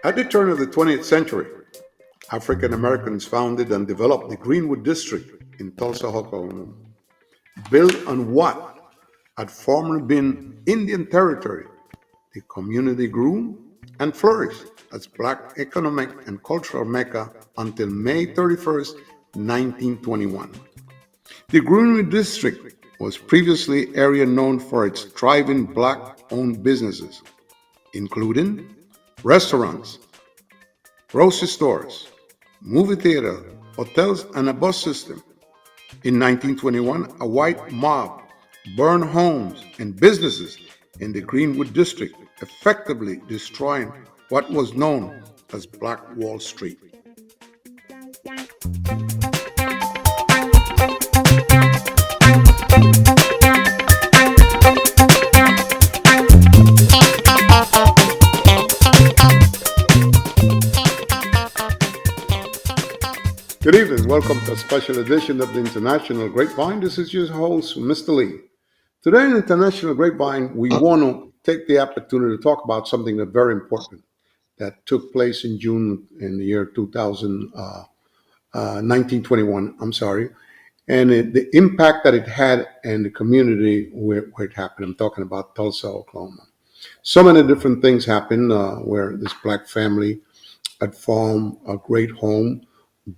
At the turn of the 20th century, African Americans founded and developed the Greenwood District in Tulsa, Oklahoma, built on what had formerly been Indian territory. The community grew and flourished as Black economic and cultural mecca until May 31st, 1921. The Greenwood District was previously area known for its thriving Black-owned businesses, including restaurants, grocery stores, movie theater, hotels, and a bus system. In 1921, a white mob burned homes and businesses in the Greenwood District, effectively destroying what was known as Black Wall Street. Good evening. Welcome to a special edition of the International Grapevine. This is your host, Mr. Lee. Today in International Grapevine, we want to take the opportunity to talk about something that's very important that took place in June in the year 1921, I'm sorry, and the impact that it had in the community where it happened. I'm talking about Tulsa, Oklahoma. So many different things happened where this Black family had formed a great home,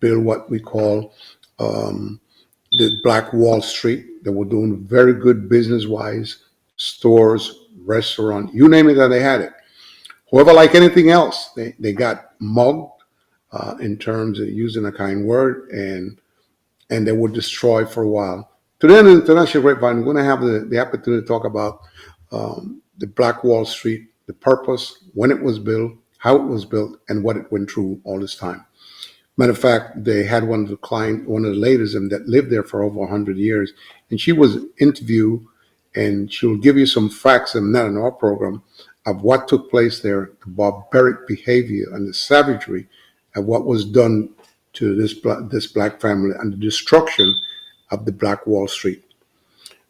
built what we call um, the Black Wall Street. They were doing very good business wise, stores, restaurant, you name it, and they had it. However, like anything else, they got mugged in terms of using a kind word, and they were destroyed for a while. Today in the International Grapevine, we're going to have the opportunity to talk about the Black Wall Street, the purpose, when it was built, how it was built, and what it went through all this time. Matter of fact, they had one of the ladies that lived there for over 100 years, and she was interviewed, and she'll give you some facts, and not in our program, of what took place there, the barbaric behavior and the savagery of what was done to this Black family and the destruction of the Black Wall Street.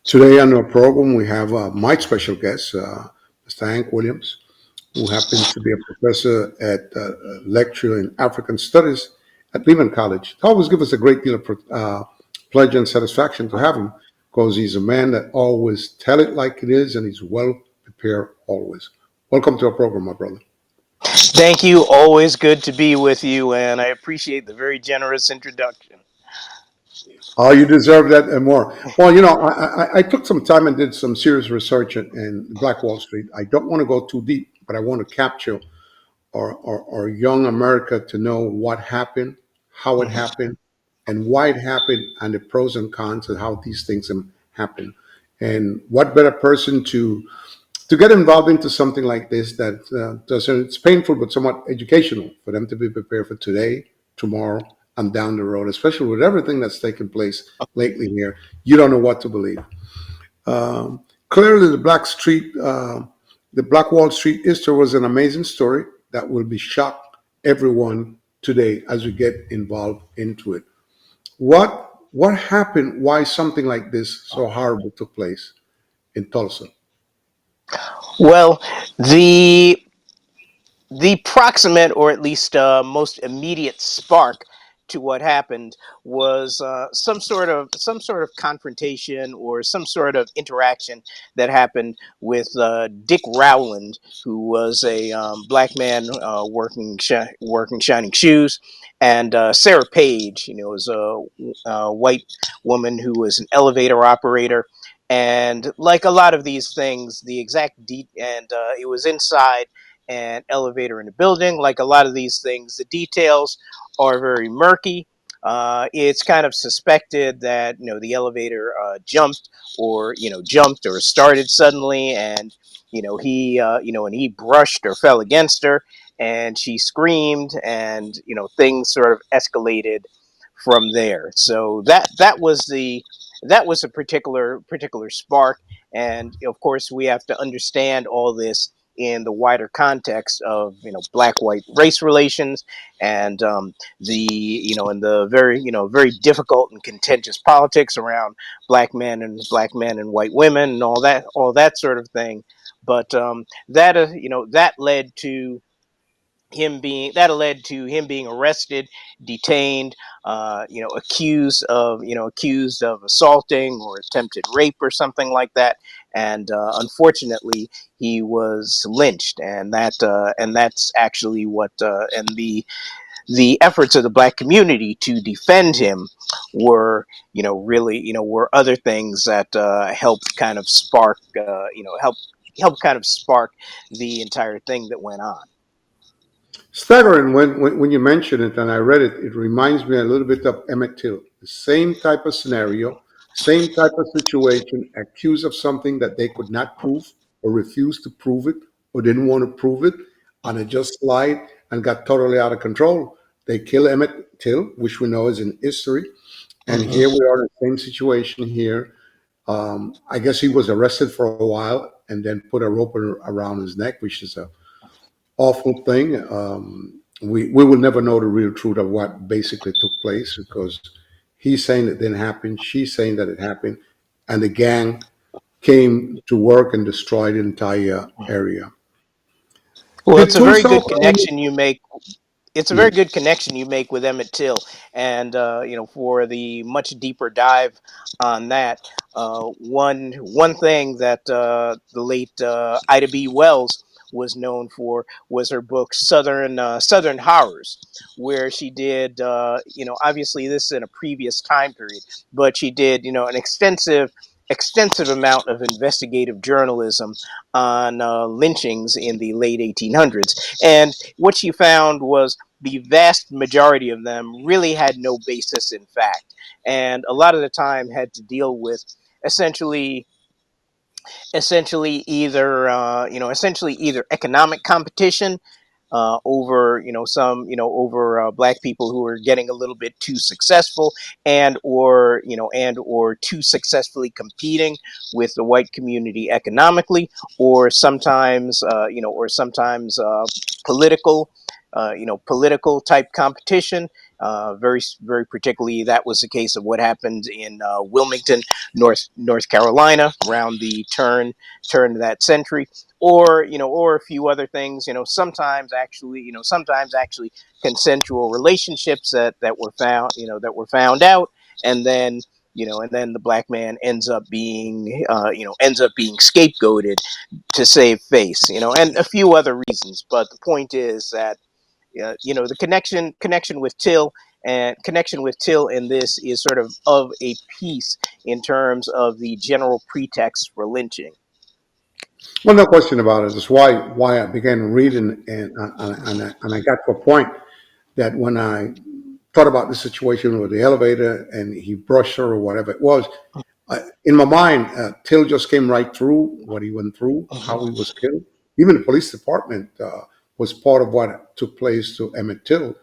Today on our program, we have my special guest, Mr. Hank Williams, who happens to be a professor at lecture in African Studies at Lehman College. It always gives us a great deal of pleasure and satisfaction to have him because he's a man that always tell it like it is and he's well prepared always. Welcome to our program, my brother. Thank you. Always good to be with you, and I appreciate the very generous introduction. Oh, you deserve that and more. Well, I took some time and did some serious research in Black Wall Street. I don't want to go too deep, but I want to capture our young America to know what happened, how it Mhm. happened, and why it happened, and the pros and cons of how these things happen. And what better person to get involved into something like this that doesn't, it's painful but somewhat educational for them to be prepared for today, tomorrow, and down the road, especially with everything that's taken place lately here. You don't know what to believe. Clearly, the Black Wall Street history was an amazing story that will be shock everyone today as we get involved into it. What happened? Why something like this so horrible took place in Tulsa? Well, the the proximate, or at least most immediate spark to what happened was some sort of confrontation or some sort of interaction that happened with Dick Rowland, who was a black man working shining shoes, and Sarah Page, was a white woman who was an elevator operator. And like a lot of these things, the exact and it was inside an elevator in a building. Like a lot of these things, the details are very murky. It's kind of suspected that the elevator jumped or started suddenly, and he brushed or fell against her, and she screamed, and things sort of escalated from there. So that was a particular spark, and of course we have to understand all this in the wider context of black white race relations, and the very very difficult and contentious politics around black men and white women and all that sort of thing. But that led to him being that led to him being arrested, detained, accused of assaulting or attempted rape or something like that, and unfortunately he was lynched, and that's actually what and the efforts of the black community to defend him were, really, were other things that helped kind of spark, help kind of spark the entire thing that went on. Staggering when you mention it and I read it, it reminds me a little bit of Emmett Till. The same type of scenario, same type of situation, accused of something that they could not prove or refused to prove it or didn't want to prove it, and it just lied and got totally out of control. They kill Emmett Till, which we know is in history, and here Hmm. we are in the same situation here. I guess he was arrested for a while and then put a rope around his neck, which is a awful thing. We will never know the real truth of what basically took place because he's saying it didn't happen, she's saying that it happened, and the gang came to work and destroyed the entire area. Well, The it's a very Tulsa, good Oklahoma, connection you make. It's a very yes. good connection you make with Emmett Till, and for the much deeper dive on that, one thing that the late Ida B. Wells was known for was her book Southern Horrors, where she did, obviously this is in a previous time period, but she did, an extensive amount of investigative journalism on lynchings in the late 1800s, and what she found was the vast majority of them really had no basis in fact, and a lot of the time had to deal with essentially essentially either economic competition over black people who are getting a little bit too successful, and or too successfully competing with the white community economically, or sometimes political political type competition. Very particularly, that was the case of what happened in Wilmington, North Carolina, around the turn of that century, or a few other things. Sometimes actually consensual relationships that were found, that were found out, and then the black man ends up being scapegoated to save face, and a few other reasons. But the point is that the connection with Till in this is sort of a piece in terms of the general pretext for lynching. Well, no question about it. It's why I began reading and I got to a point that when I thought about the situation with the elevator and he brushed her or whatever it was, in my mind, Till just came right through what he went through, how he was killed. Even the police department was part of what took place to Emmett Till.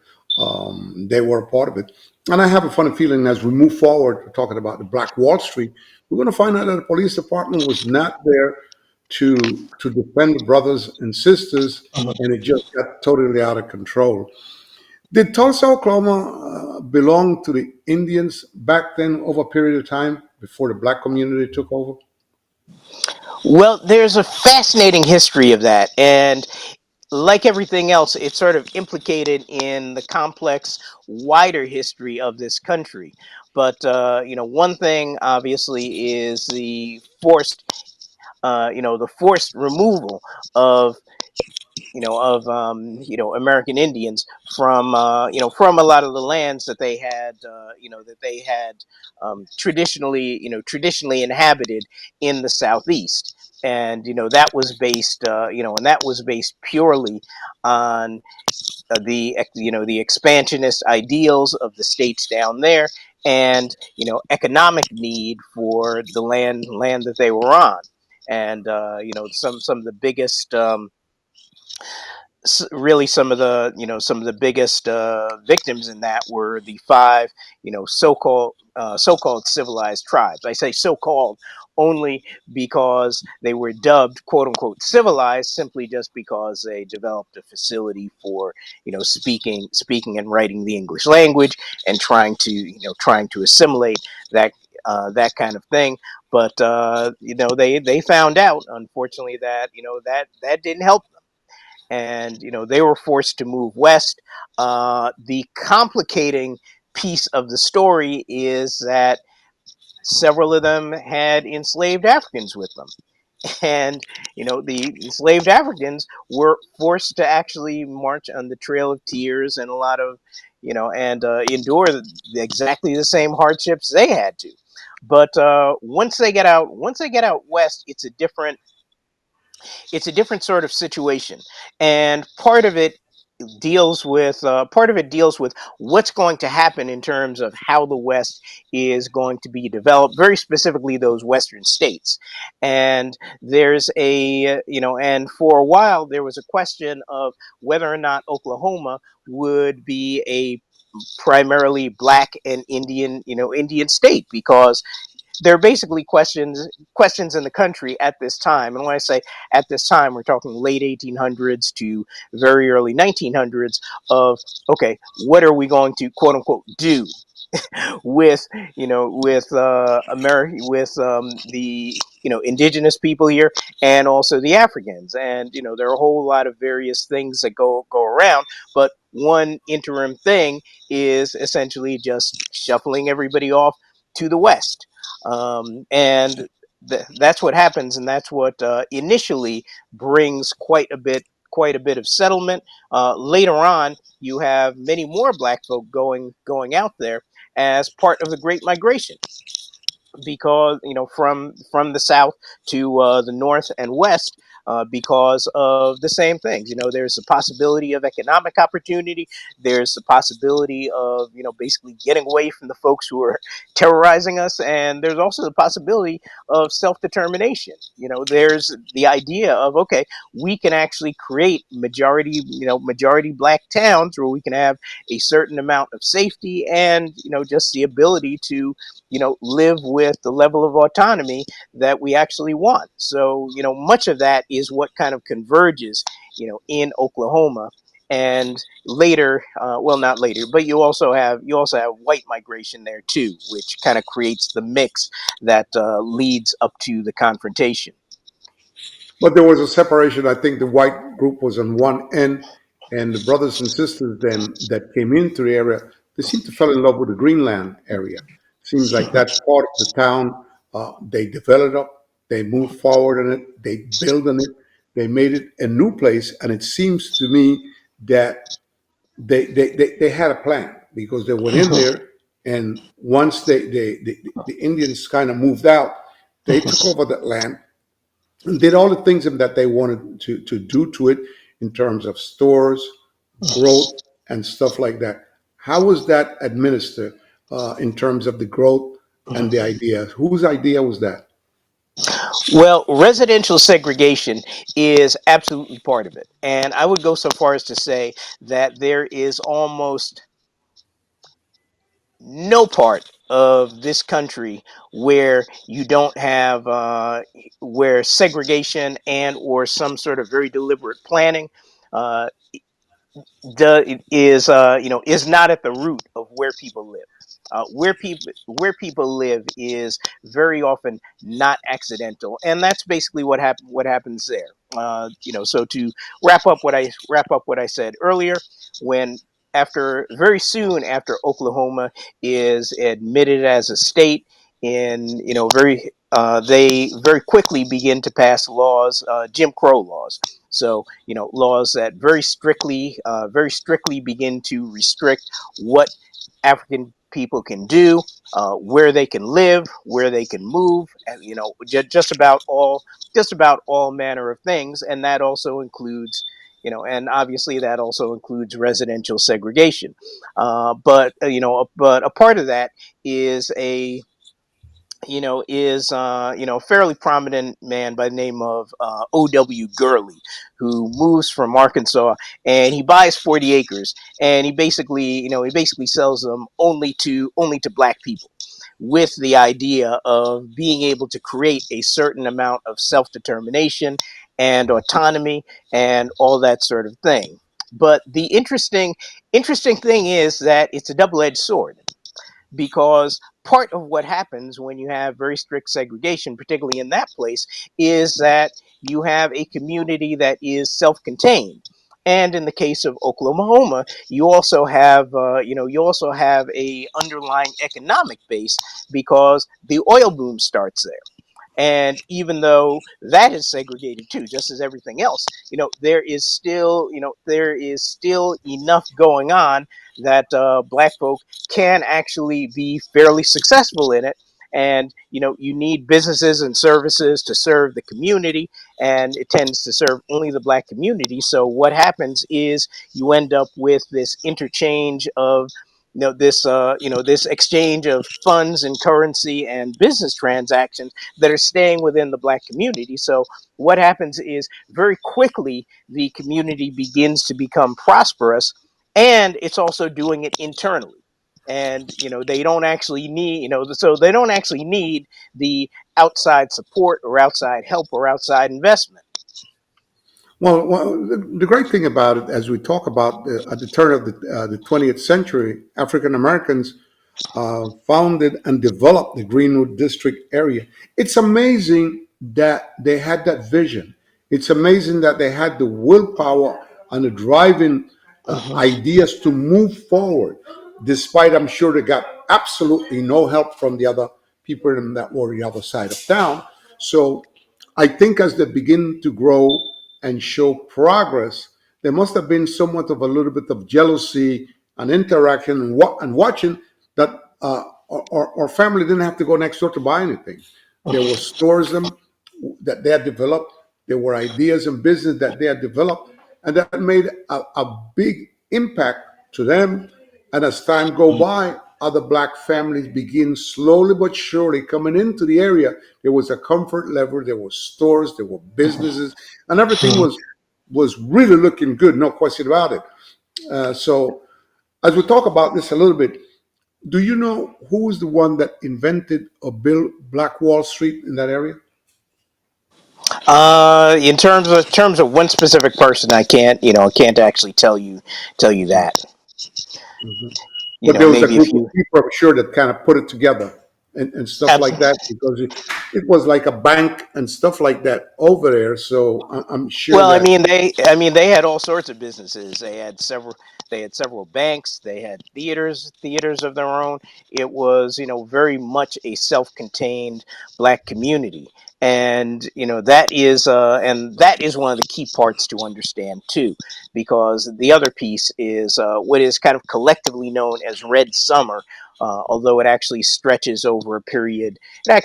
They were a part of it. And I have a funny feeling as we move forward, talking about the Black Wall Street, we're going to find out that the police department was not there to defend the brothers and sisters, and it just got totally out of control. Did Tulsa, Oklahoma belong to the Indians back then over a period of time before the black community took over? Well, there's a fascinating history of that, and like everything else, it's sort of implicated in the complex, wider history of this country. But one thing obviously is the forced removal of American Indians from a lot of the lands that they had traditionally inhabited in the southeast, and that was based purely on the expansionist ideals of the states down there, and economic need for the land that they were on, and some of the biggest really some of the biggest victims in that were the five so-called civilized tribes. I say so-called only because they were dubbed quote unquote civilized simply just because they developed a facility for speaking and writing the English language, and trying to assimilate that kind of thing. But they found out, unfortunately, that that didn't help, and they were forced to move west. The complicating piece of the story is that several of them had enslaved Africans with them. And the enslaved Africans were forced to actually march on the Trail of Tears, and a lot of and endure exactly the same hardships they had to. But once they get out west, it's a different sort of situation, and part of it deals with what's going to happen in terms of how the West is going to be developed, very specifically those Western states. And there's and for a while there was a question of whether or not Oklahoma would be a primarily black and Indian state, because there are basically questions in the country at this time. And when I say at this time, we're talking late 1800s to very early 1900s of, okay, what are we going to quote unquote do with with America, with the indigenous people here, and also the Africans. And there are a whole lot of various things that go around, but one interim thing is essentially just shuffling everybody off to the West. And that's what happens, and that's what initially brings quite a bit of settlement. Later on, you have many more black folk going out there as part of the Great Migration, because from the south to the north and west, because of the same things. There's a possibility of economic opportunity. There's the possibility of basically getting away from the folks who are terrorizing us, and there's also the possibility of self-determination. There's the idea of, okay, we can actually create majority black towns where we can have a certain amount of safety, and just the ability to live with the level of autonomy that we actually want. So, much of that is what kind of converges, in Oklahoma. And later, well, not later, but you also have white migration there too, which kind of creates the mix that leads up to the confrontation. But there was a separation. I think the white group was on one end, and the brothers and sisters then that came into the area, they seemed to fall in love with the Greenland area. Seems like that part of the town, they developed up, they moved forward on it, they built on it, they made it a new place, and it seems to me that they had a plan because they went in there, and once the Indians kind of moved out, they took over that land, did all the things that they wanted to do to it in terms of stores, growth, and stuff like that. How was that administered in terms of the growth and the ideas? Whose idea was that? Well, residential segregation is absolutely part of it. And I would go so far as to say that there is almost no part of this country where you don't have where segregation and or some sort of very deliberate planning uh, is not at the root of where people live. Where people live is very often not accidental, and that's basically what happens there. So to wrap up what I said earlier, when after very soon after Oklahoma is admitted as a state, in they very quickly begin to pass laws, Jim Crow laws. So laws that very strictly begin to restrict what African people can do, where they can live, where they can move, and, just about all manner of things, and that also includes. And obviously that also includes residential segregation, but a part of that is a fairly prominent man by the name of O.W. Gurley, who moves from Arkansas, and he buys 40 acres, and he basically sells them only to black people, with the idea of being able to create a certain amount of self-determination and autonomy and all that sort of thing. But the interesting thing is that it's a double-edged sword, because part of what happens when you have very strict segregation, particularly in that place, is that you have a community that is self contained. And in the case of Oklahoma, you also have you also have a underlying economic base because the oil boom starts there. And even though that is segregated too, just as everything else, there is still enough going on that black folk can actually be fairly successful in it. And you need businesses and services to serve the community, and it tends to serve only the black community. So what happens is you end up with this interchange of this exchange of funds and currency and business transactions that are staying within the black community. So what happens is very quickly the community begins to become prosperous, and it's also doing it internally. And they don't actually need so they don't actually need the outside support or outside help or outside investment. Well, the great thing about it, as we talk about at the turn of the 20th century, African Americans founded and developed the Greenwood District area. It's amazing that they had that vision. It's amazing that they had the willpower and the driving Mhm. ideas to move forward, despite I'm sure they got absolutely no help from the other people that were the other side of town. So I think as they begin to grow and show progress, there must have been somewhat of a little bit of jealousy and interaction and watching that our family didn't have to go next door to buy anything. There were stores that they had developed. There were ideas and business that they had developed, and that made a big impact to them. And as time go by, other black families begin slowly but surely coming into the area. There was a comfort level. There were stores. There were businesses, and everything was really looking good. No question about it. So as we talk about this a little bit, do you know who was the one that invented or built Black Wall Street in that area? In terms of one specific person, I can't actually tell you that. But there was a Maybe if group of you people, I'm sure, that kind of put it together and stuff like absolutely. that because it was like a bank and stuff like that over there. So I'm sure Well, that. they had all sorts of businesses. They had several banks. They had theaters of their own. It was, very much a self-contained black community, and that is one of the key parts to understand too, because the other piece is what is kind of collectively known as Red Summer. Although it actually stretches over a period of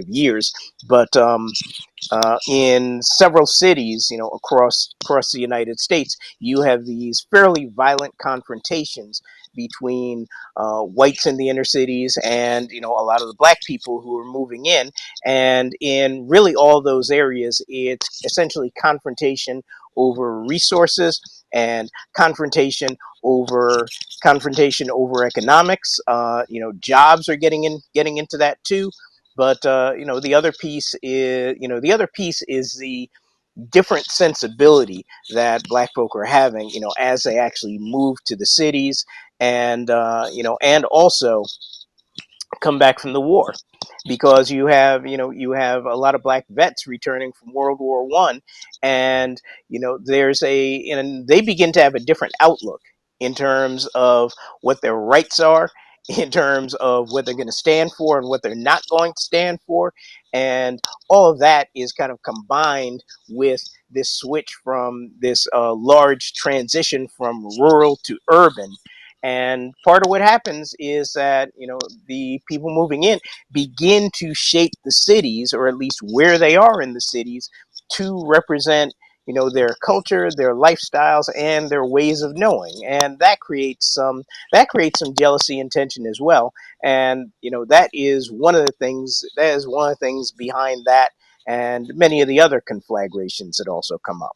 years, but in several cities, across the United States, you have these fairly violent confrontations between whites in the inner cities and a lot of the black people who are moving in. And in really all those areas, it's essentially confrontation over resources and over confrontation over economics. Jobs are getting into that too. But the other piece is the different sensibility that black folk are having, as they actually move to the cities, and also come back from the war, because you have a lot of black vets returning from World War I, and and they begin to have a different outlook in terms of what their rights are, in terms of what they're going to stand for and what they're not going to stand for. And all of that is kind of combined with this switch from this large transition from rural to urban. And part of what happens is that the people moving in begin to shape the cities, or at least where they are in the cities, to represent their culture, their lifestyles, and their ways of knowing. And that creates some jealousy and tension as well. And that is one of the things behind that, and many of the other conflagrations that also come up.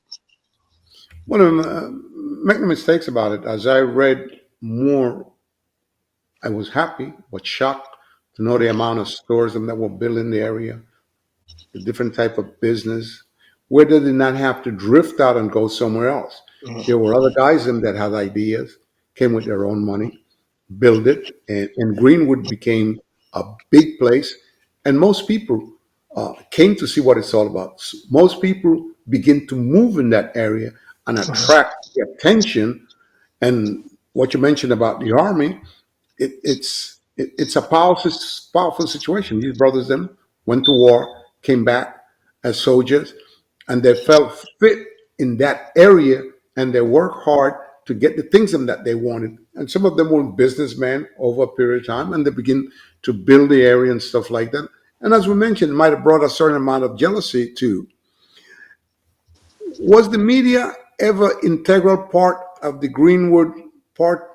One of them, make no mistakes about it. As I read more, I was happy but shocked to know the amount of stores that were built in the area, the different type of business, where they did not have to drift out and go somewhere else. There were other guys in that had ideas, came with their own money, build it, and Greenwood became a big place. And most people came to see what it's all about. Most people begin to move in that area and attract the attention. And what you mentioned about the army, it's a powerful situation. These brothers them went to war, came back as soldiers, and they felt fit in that area, and they worked hard to get the things that they wanted. And some of them were businessmen over a period of time, and they begin to build the area and stuff like that. And as we mentioned, it might have brought a certain amount of jealousy too. Was the media ever integral part of the Greenwood part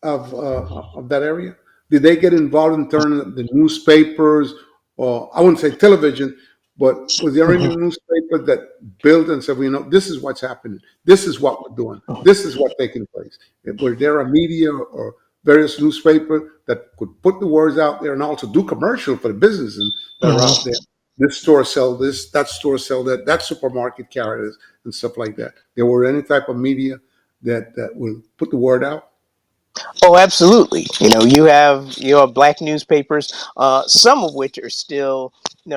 of that area? Did they get involved in turning the newspapers, or I wouldn't say television, but was there any newspaper that built and said, well, this is what's happening, this is what we're doing, this is what's taking place? Were there a media or various newspaper that could put the words out there and also do commercial for the businesses that are out there? This store sell this, that store sell that, that supermarket carry this, and stuff like that. There were any type of media that will put the word out? Oh, absolutely. You have black newspapers, some of which are still,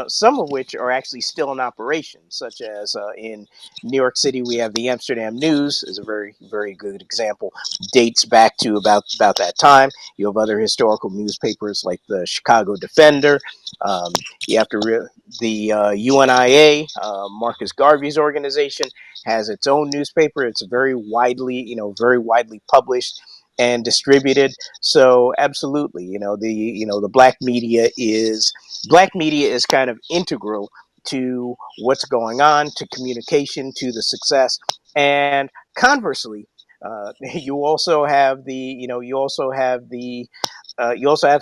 some of which are actually still in operation, such as in New York City, we have the Amsterdam News is a very very good example. Dates back to about that time. You have other historical newspapers like the Chicago Defender. Um, you have to the UNIA, Marcus Garvey's organization, has its own newspaper. It's very widely published and distributed. So absolutely, the black media is kind of integral to what's going on, to communication, to the success, and conversely, you also have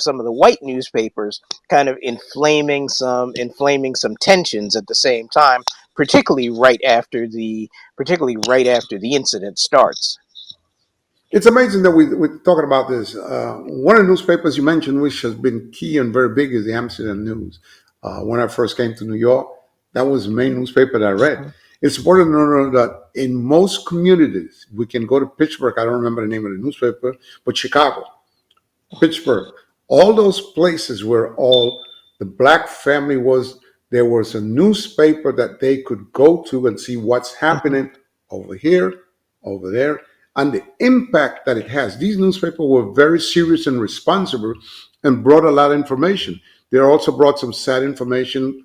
some of the white newspapers kind of inflaming some tensions at the same time, particularly right after the incident starts. It's amazing that we're talking about this. One of the newspapers you mentioned, which has been key and very big, is the Amsterdam News. When I first came to New York, that was the main newspaper that I read. It's important to know that in most communities, we can go to Pittsburgh, I don't remember the name of the newspaper, but Chicago, Pittsburgh, all those places where all the black family was, there was a newspaper that they could go to and see what's happening over here, over there, and the impact that it has. These newspapers were very serious and responsible and brought a lot of information. They also brought some sad information,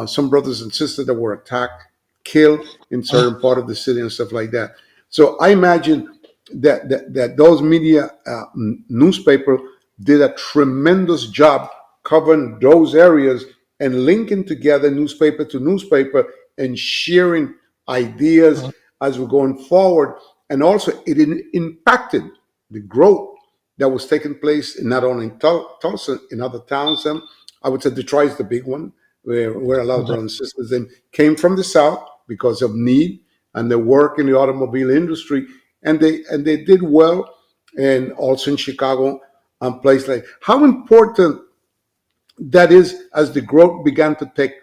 some brothers and sisters that were attacked, killed in certain part of the city and stuff like that. So I imagine that those media newspaper did a tremendous job covering those areas and linking together newspaper to newspaper and sharing ideas as we're going forward. And also, it impacted the growth that was taking place in not only in Tulsa, in other towns. I would say Detroit is the big one, where a lot of brothers and sisters then came from the South because of need and they work in the automobile industry, and they did well. And also in Chicago and places like, how important that is as the growth began to take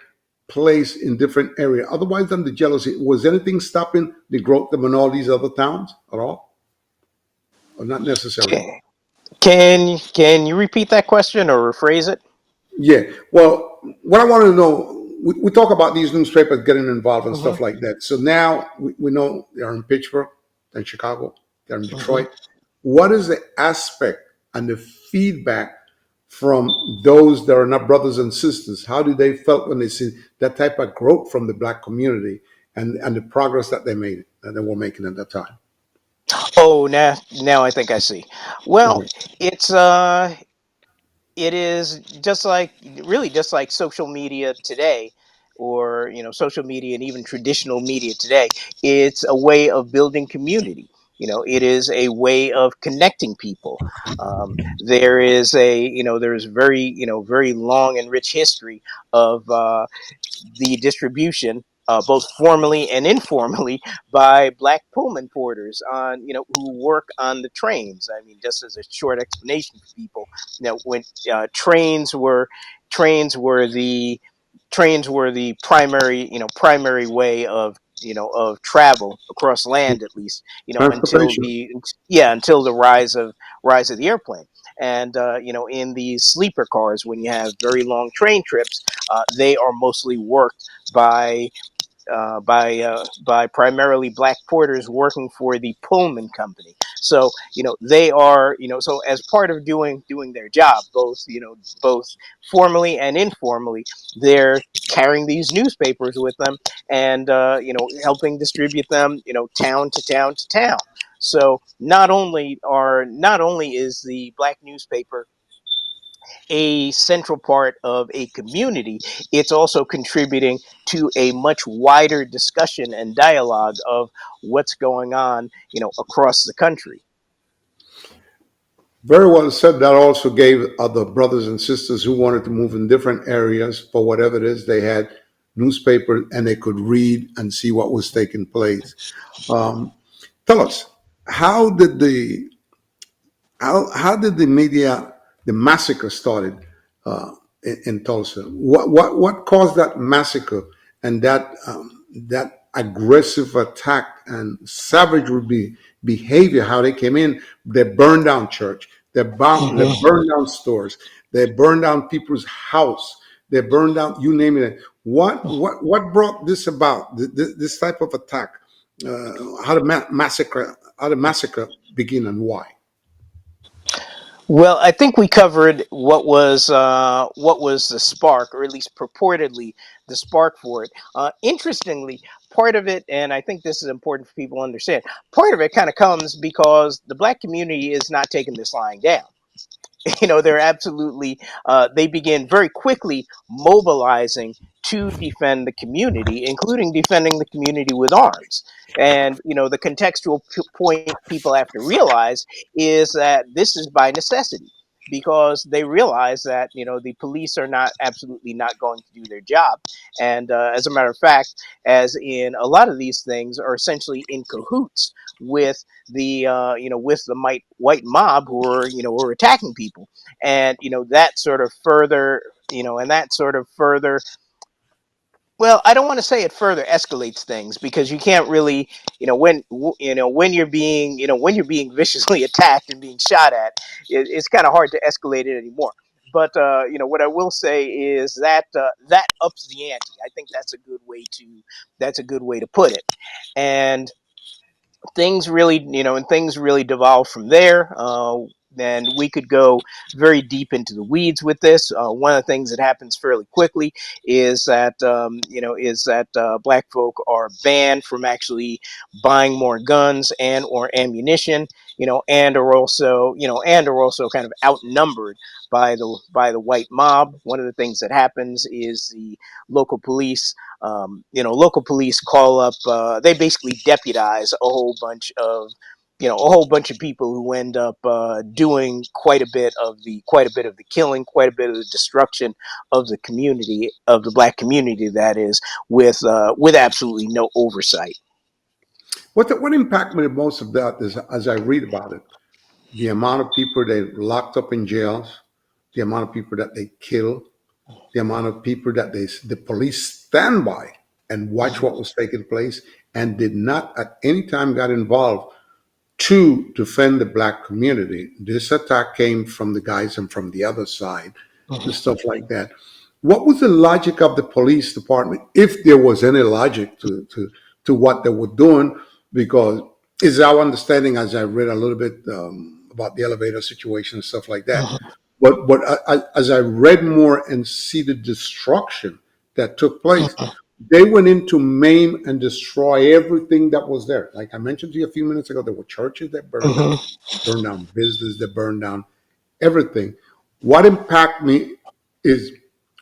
place in different areas. Otherwise than the jealousy, was anything stopping the growth in all these other towns at all, or not necessarily? Okay. Can you repeat that question or rephrase it? Yeah. Well, what I want to know, we talk about these newspapers getting involved and Hmm. stuff like that. So now we know they're in Pittsburgh, they're in Chicago, they're in Hmm. Detroit. What is the aspect and the feedback from those that are not brothers and sisters? How do they felt when they see that type of growth from the black community and the progress that they made, that they were making at that time? Oh, now I think I see. Well, it's it is just like really just like social media today, or social media and even traditional media today. It's a way of building community. It is a way of connecting people. There is very long and rich history of the distribution, both formally and informally, by black Pullman porters who work on the trains. I mean, just as a short explanation for people, when trains were the primary way of travel across land, at least, Transportation. until the rise of the airplane. And in these sleeper cars, when you have very long train trips, they are mostly worked by by primarily black porters working for the Pullman Company. So they are so as part of doing their job, both formally and informally, they're carrying these newspapers with them and helping distribute them town to town to town. So not only is the black newspaper a central part of a community, it's also contributing to a much wider discussion and dialogue of what's going on, across the country. Very well said. That also gave other brothers and sisters who wanted to move in different areas for whatever it is, they had newspaper and they could read and see what was taking place. Um, Tell us, how did the how did the media, the massacre started in Tulsa? What caused that massacre and that aggressive attack and behavior? How they came in, they burned down church, they Mhm. burned down stores, they burned down people's house, they burned down, you name it. What brought this about? This type of attack? How the massacre? How the massacre begin and why? Well, I think we covered what was the spark, or at least purportedly the spark for it. Interestingly, part of it, and I think this is important for people to understand, part of it kind of comes because the black community is not taking this lying down. They're absolutely they begin very quickly mobilizing to defend the community, including defending the community with arms. And the contextual point people have to realize is that this is by necessity, because they realize that the police are not absolutely not going to do their job. And as a matter of fact, as in a lot of these things, are essentially in cahoots with the white mob who are attacking people. And that sort of further and that sort of further well, I don't want to say it further escalates things, because you can't really when you're being viciously attacked and being shot at, it's kind of hard to escalate it anymore. But what I will say is that that ups the ante. I think that's a good way to put it. And things really devolve from there. And we could go very deep into the weeds with this. One of the things that happens fairly quickly is that black folk are banned from actually buying more guns and or ammunition, and are also kind of outnumbered by the white mob. One of the things that happens is the local police local police call up. They basically deputize a whole bunch of people who end up doing quite a bit of the killing, quite a bit of the destruction of the community, of the black community. That is, with absolutely no oversight. What impacted me the most of that is, as I read about it, the amount of people they locked up in jails, the amount of people that they kill, the amount of people that the police stand by and watch what was taking place and did not at any time got involved to defend the black community. This attack came from the guys and from the other side and Mhm. stuff like that. What was the logic of the police department, if there was any logic to what they were doing? Because is our understanding, as I read a little bit about the elevator situation and stuff like that. As I read more and see the destruction that took place, they went in to maim and destroy everything that was there. Like I mentioned to you a few minutes ago, there were churches that Mhm. burned down business that burned down everything. What impacted me is,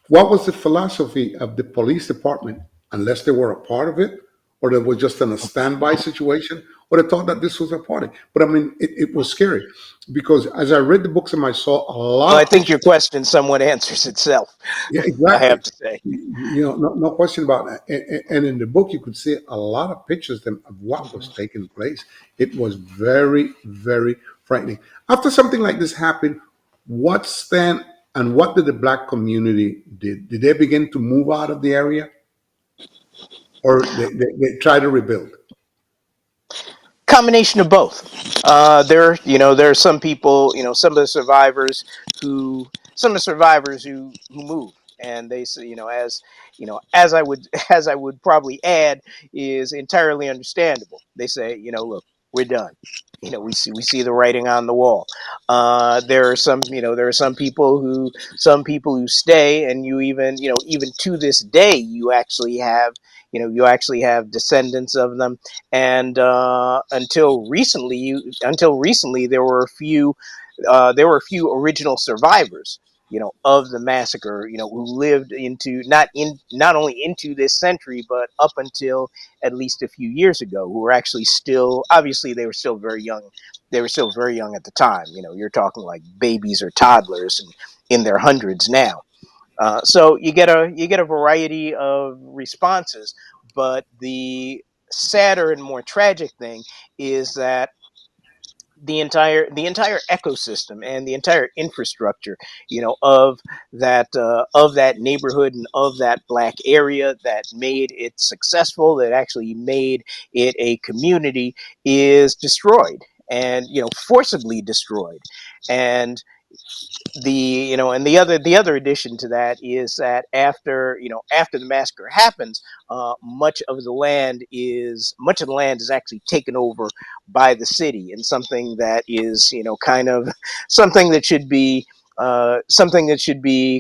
what was the philosophy of the police department, unless they were a part of it, or they were just in a standby situation, or they thought that this was a party. But I mean, it was scary because as I read the books and I saw a lot Well, I of think your pictures. question somewhat answers itself. Yeah, I exactly. have to say. No question about that. And in the book, you could see a lot of pictures of what was taking place. It was very, very frightening. After something like this happened, what stand and what did the black community did? Did they begin to move out of the area, or they try to rebuild? Combination of both. There are some people, some of the survivors who moved. and they say, as I would as I would probably add, is entirely understandable. They say, look, we're done. We see the writing on the wall. Some people who stay, and even to this day, you actually have descendants of them. And until recently, there were a few original survivors, of the massacre, who lived into not only into this century, but up until at least a few years ago, who were actually still, obviously they were still very young. They were still very young at the time. You're talking like babies or toddlers, and in their hundreds now. So you get a variety of responses, but the sadder and more tragic thing is that the entire ecosystem and the entire infrastructure, of that neighborhood and of that black area that made it successful, that actually made it a community, is destroyed, and forcibly destroyed. And the other addition to that is that after the massacre happens, much of the land is actually taken over by the city, and something that is kind of something that should be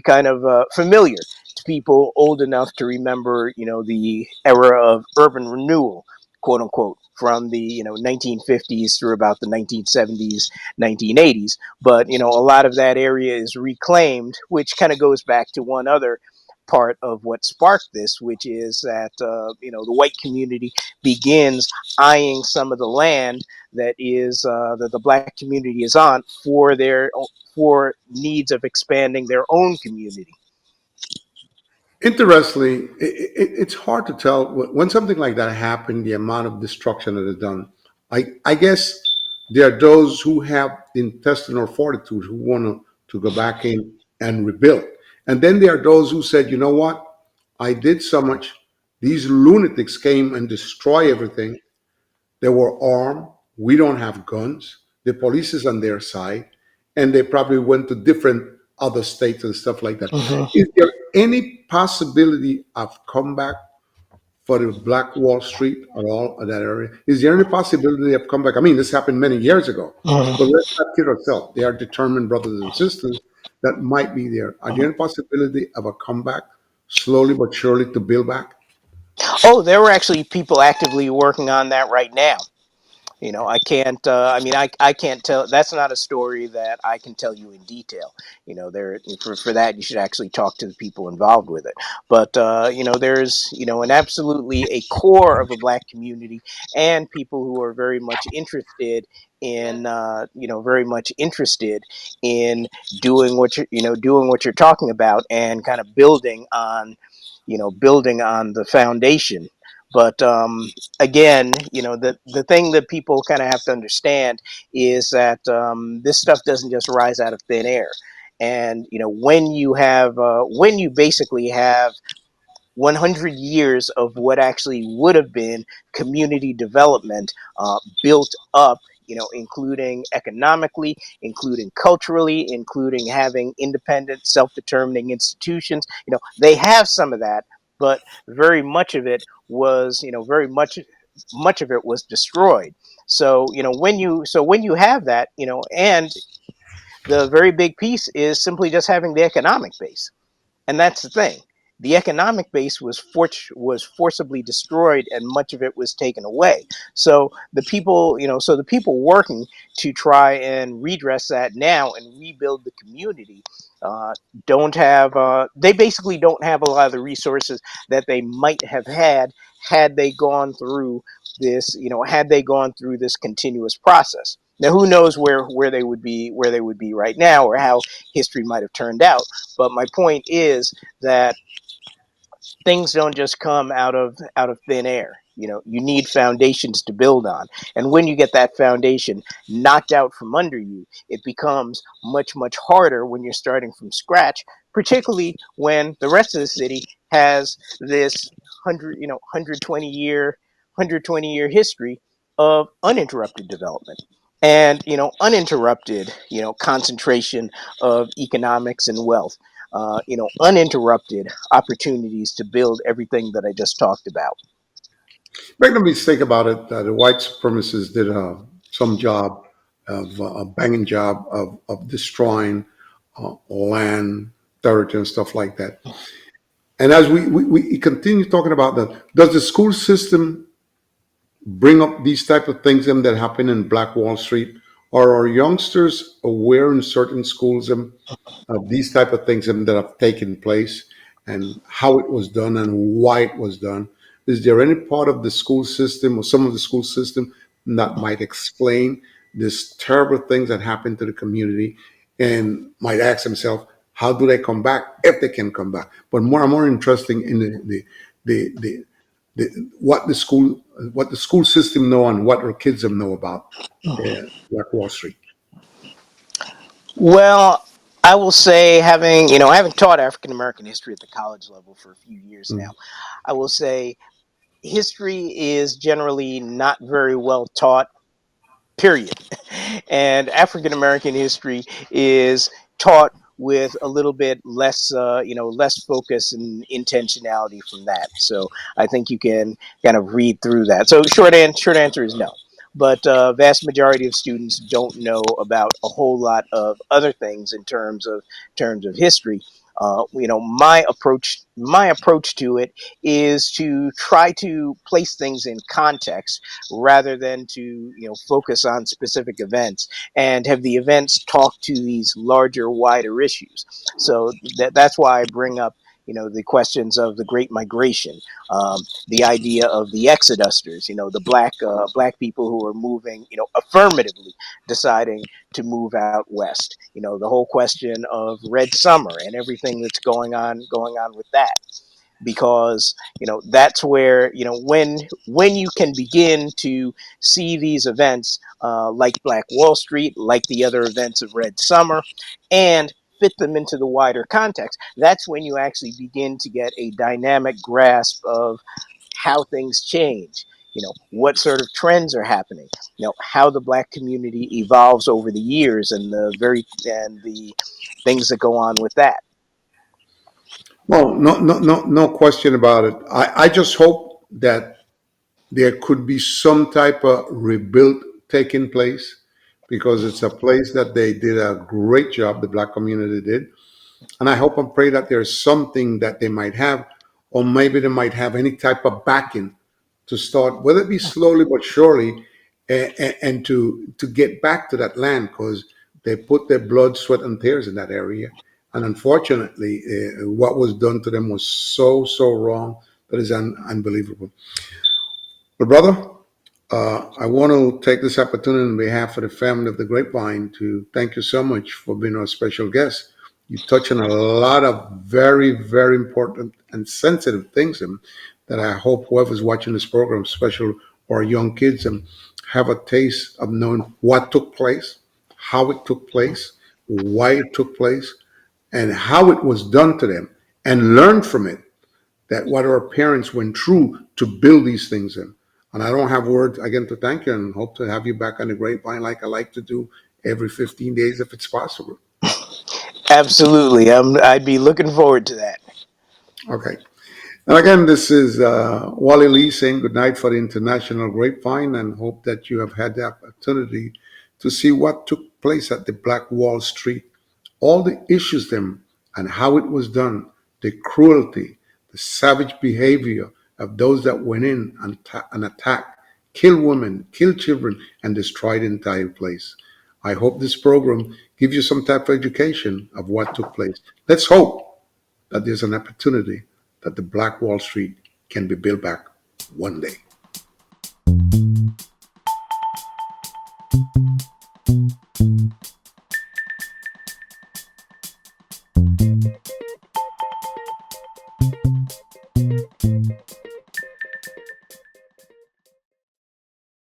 kind of familiar to people old enough to remember the era of urban renewal, quote unquote, from the 1950s through about the 1970s, 1980s. But a lot of that area is reclaimed, which kind of goes back to one other part of what sparked this, which is that the white community begins eyeing some of the land that the black community is on for needs of expanding their own community. Interestingly, it's hard to tell when something like that happened, the amount of destruction that is done. I guess there are those who have the intestinal fortitude who want to go back in and rebuild. And then there are those who said, you know what? I did so much. These lunatics came and destroy everything. They were armed. We don't have guns. The police is on their side, and they probably went to different other states and stuff like that. Hmm. Is there any possibility of comeback for the Black Wall Street at all in that area? Is there any possibility of comeback? I mean, this happened many years ago, but Hmm. let's not kid ourselves. They are determined brothers and sisters that might be there. Are there any possibility of a comeback, slowly but surely, to build back? Oh, there were actually people actively working on that right now. I can't, I can't tell. That's not a story that I can tell you in detail. For that, you should actually talk to the people involved with it. But there's an absolutely a core of the black community, and people who are very much interested in doing what you're talking about, and kind of building on the foundation. But again, the thing that people kind of have to understand is that this stuff doesn't just rise out of thin air. And when you basically have 100 years of what actually would have been community development built up, including economically, including culturally, including having independent, self-determining institutions. They have some of that, but very much of it was, much of it was destroyed. So when you have that, and the very big piece is simply just having the economic base. And that's the thing. The economic base was forcibly destroyed, and much of it was taken away. So the people working to try and redress that now and rebuild the community uh, don't have. They basically don't have a lot of the resources that they might have had they gone through this continuous process. Now, who knows where they would be right now, or how history might have turned out. But my point is that things don't just come out of thin air. You need foundations to build on, and when you get that foundation knocked out from under you, it becomes much much harder when you're starting from scratch, particularly when the rest of the city has this 120 year history of uninterrupted development, and uninterrupted concentration of economics and wealth. uninterrupted opportunities to build everything that I just talked about. Make no mistake about it, the white supremacists did some job of a banging job of destroying land, territory, and stuff like that. And as we continue talking about that, does the school system bring up these type of things that happen in Black Wall Street? Or are youngsters aware in certain schools of these type of things that have taken place and how it was done and why it was done? Is there any part of the school system or some of the school system that might explain these terrible things that happen to the community and might ask themselves, how do they come back if they can come back? But more interesting in the, what the school system know and what our kids know about Black Wall Street. Well, I will say, having taught African American history at the college level for a few years now, Mm. I will say history is generally not very well taught, period. And African American history is taught with a little bit less, less focus and intentionality from that. So I think you can kind of read through that. So short answer is no. But vast majority of students don't know about a whole lot of other things in terms of history. My approach to it is to try to place things in context rather than to focus on specific events and have the events talk to these larger, wider issues. So that's why I bring up the questions of the Great Migration, the idea of the exodusters, the black people who are moving, affirmatively deciding to move out west. The whole question of Red Summer and everything that's going on with that, because that's where when you can begin to see these events, like Black Wall Street, like the other events of Red Summer, and fit them into the wider context, that's when you actually begin to get a dynamic grasp of how things change, what sort of trends are happening, how the black community evolves over the years, and the things that go on with that. Well, no question about it. I just hope that there could be some type of rebuild taking place because it's a place that they did a great job, the black community did. And I hope and pray that there's something that they might have, or maybe they might have any type of backing to start, whether it be slowly but surely, and to get back to that land because they put their blood, sweat, and tears in that area. And unfortunately, what was done to them was so wrong that is unbelievable. But brother, I want to take this opportunity on behalf of the family of the Grapevine to thank you so much for being our special guest. You touch on a lot of very important and sensitive things that I hope whoever's watching this program, especially our young kids, have a taste of knowing what took place, how it took place, why it took place, and how it was done to them, and learn from it that what our parents went through to build these things in. And I don't have words again to thank you and hope to have you back on the grapevine like I like to do every 15 days if it's possible. Absolutely. I'd be looking forward to that. Okay. And again, this is Wally Lee saying good night for the International Grapevine and hope that you have had the opportunity to see what took place at the Black Wall Street, all the issues them and how it was done, the cruelty, the savage behavior of those that went in and attacked, killed women, killed children, and destroyed the entire place. I hope this program gives you some type of education of what took place. Let's hope that there's an opportunity that the Black Wall Street can be built back one day.